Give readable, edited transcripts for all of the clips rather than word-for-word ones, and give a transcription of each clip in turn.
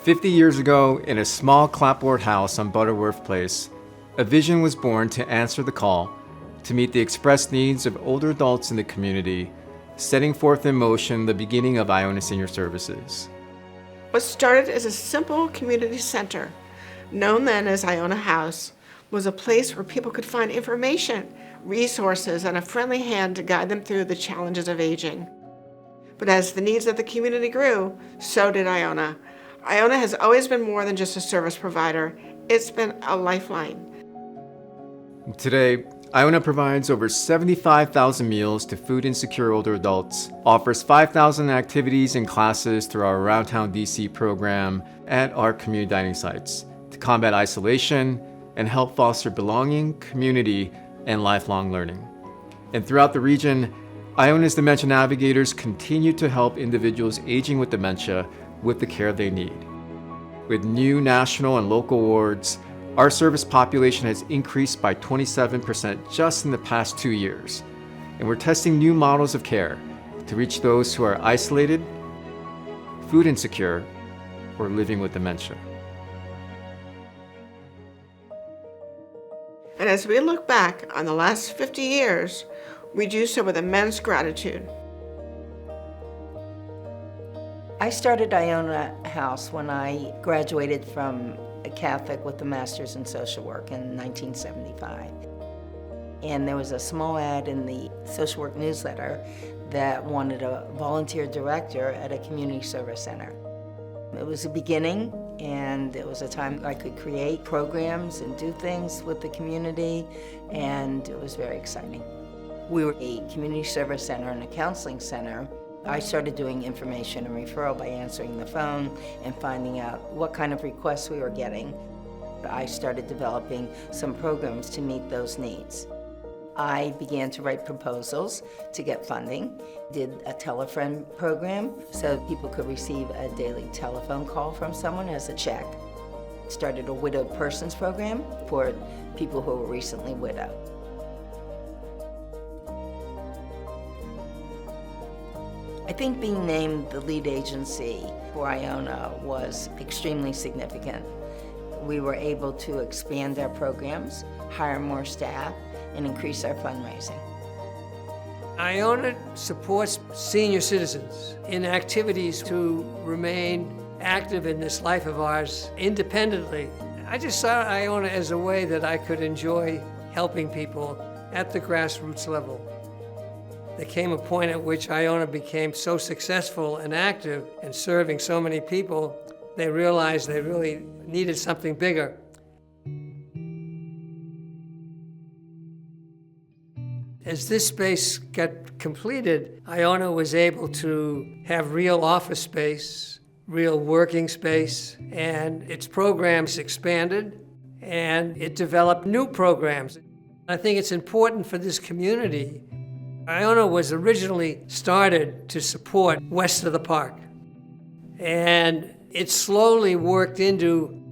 50 years ago, in a small clapboard house on Butterworth Place, a vision was born to answer the call to meet the expressed needs of older adults in the community, setting forth in motion the beginning of Iona Senior Services. What started as a simple community center, known then as Iona House, was a place where people could find information, resources, and a friendly hand to guide them through the challenges of aging. But as the needs of the community grew, so did Iona. Iona has always been more than just a service provider. It's been a lifeline. Today, Iona provides over 75,000 meals to food-insecure older adults, offers 5,000 activities and classes through our Around Town DC program at our community dining sites to combat isolation and help foster belonging, community, and lifelong learning. And throughout the region, Iona's Dementia Navigators continue to help individuals aging with dementia with the care they need. With new national and local awards, our service population has increased by 27% just in the past 2 years, and we're testing new models of care to reach those who are isolated, food insecure, or living with dementia. And as we look back on the last 50 years, we do so with immense gratitude. I started Iona House when I graduated from a Catholic with a master's in social work in 1975. And there was a small ad in the social work newsletter that wanted a volunteer director at a community service center. It was a beginning, and it was a time I could create programs and do things with the community, and it was very exciting. We were a community service center and a counseling center. I started doing information and referral by answering the phone and finding out what kind of requests we were getting. I started developing some programs to meet those needs. I began to write proposals to get funding, did a telefriend program so people could receive a daily telephone call from someone as a check. Started a widowed persons program for people who were recently widowed. I think being named the lead agency for Iona was extremely significant. We were able to expand our programs, hire more staff, and increase our fundraising. Iona supports senior citizens in activities to remain active in this life of ours independently. I just saw Iona as a way that I could enjoy helping people at the grassroots level. There came a point at which Iona became so successful and active and serving so many people, they realized they really needed something bigger. As this space got completed, Iona was able to have real office space, real working space, and its programs expanded, and it developed new programs. I think it's important for this community. Iona was originally started to support west of the park, and it slowly worked into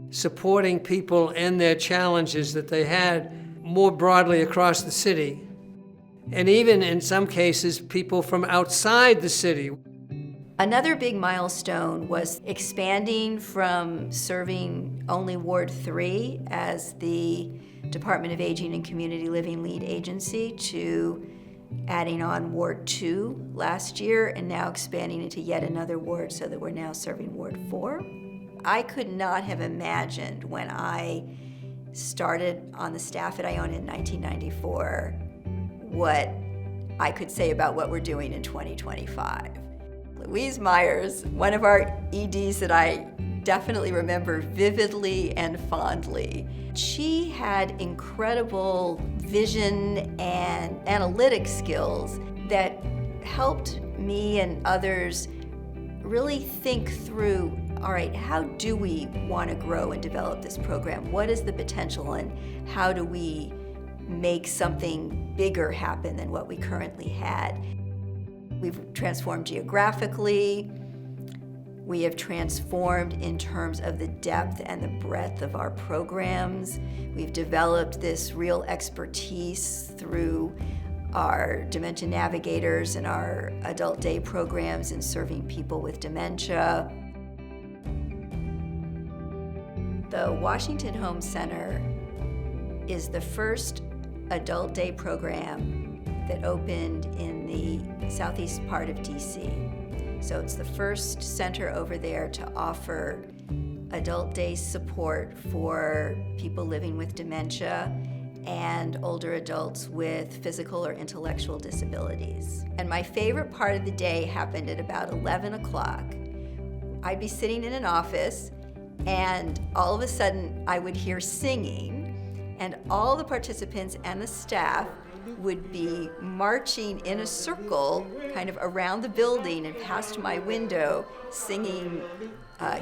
supporting people and their challenges that they had more broadly across the city, and even in some cases, people from outside the city. Another big milestone was expanding from serving only Ward 3 as the Department of Aging and Community Living lead agency to adding on Ward 2 last year and now expanding into yet another ward so that we're now serving Ward 4. I could not have imagined when I started on the staff at Iona in 1994 what I could say about what we're doing in 2025. Louise Myers, one of our EDs that I definitely remember vividly and fondly. She had incredible vision and analytic skills that helped me and others really think through, all right, how do we want to grow and develop this program? What is the potential, and how do we make something bigger happen than what we currently had? We've transformed geographically. We have transformed in terms of the depth and the breadth of our programs. We've developed this real expertise through our Dementia Navigators and our adult day programs in serving people with dementia. The Washington Home Center is the first adult day program that opened in the southeast part of DC. So it's the first center over there to offer adult day support for people living with dementia and older adults with physical or intellectual disabilities. And my favorite part of the day happened at about 11 o'clock. I'd be sitting in an office, and all of a sudden I would hear singing, and all the participants and the staff would be marching in a circle kind of around the building and past my window singing,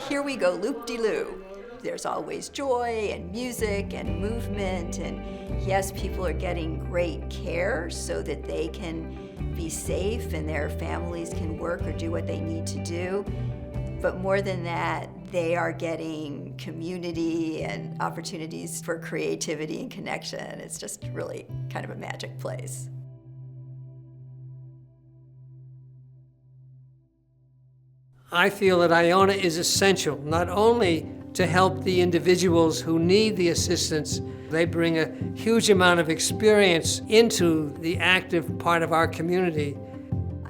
"Here we go, loop-de-loo." There's always joy and music and movement, and yes, people are getting great care so that they can be safe and their families can work or do what they need to do. But more than that, they are getting community and opportunities for creativity and connection. It's just really kind of a magic place. I feel that Iona is essential, not only to help the individuals who need the assistance. They bring a huge amount of experience into the active part of our community.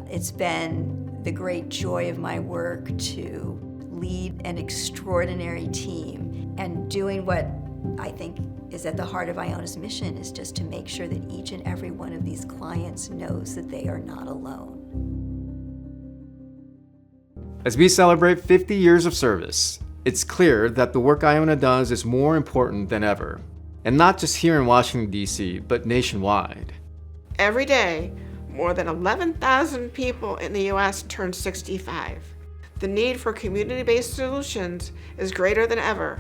It's been the great joy of my work to lead an extraordinary team, and doing what I think is at the heart of Iona's mission is just to make sure that each and every one of these clients knows that they are not alone. As we celebrate 50 years of service, it's clear that the work Iona does is more important than ever, and not just here in Washington, D.C., but nationwide. Every day, more than 11,000 people in the U.S. turn 65. The need for community-based solutions is greater than ever.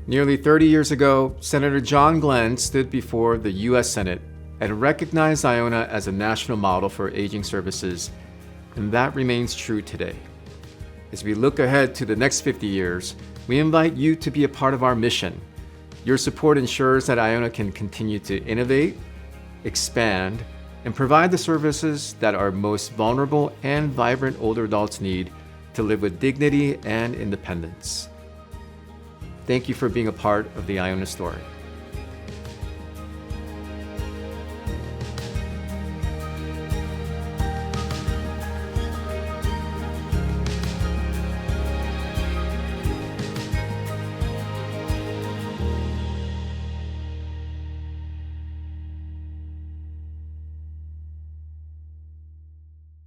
Nearly 30 years ago, Senator John Glenn stood before the U.S. Senate and recognized Iona as a national model for aging services, and that remains true today. As we look ahead to the next 50 years, we invite you to be a part of our mission. Your support ensures that Iona can continue to innovate, expand, and provide the services that our most vulnerable and vibrant older adults need to live with dignity and independence. Thank you for being a part of the Iona story.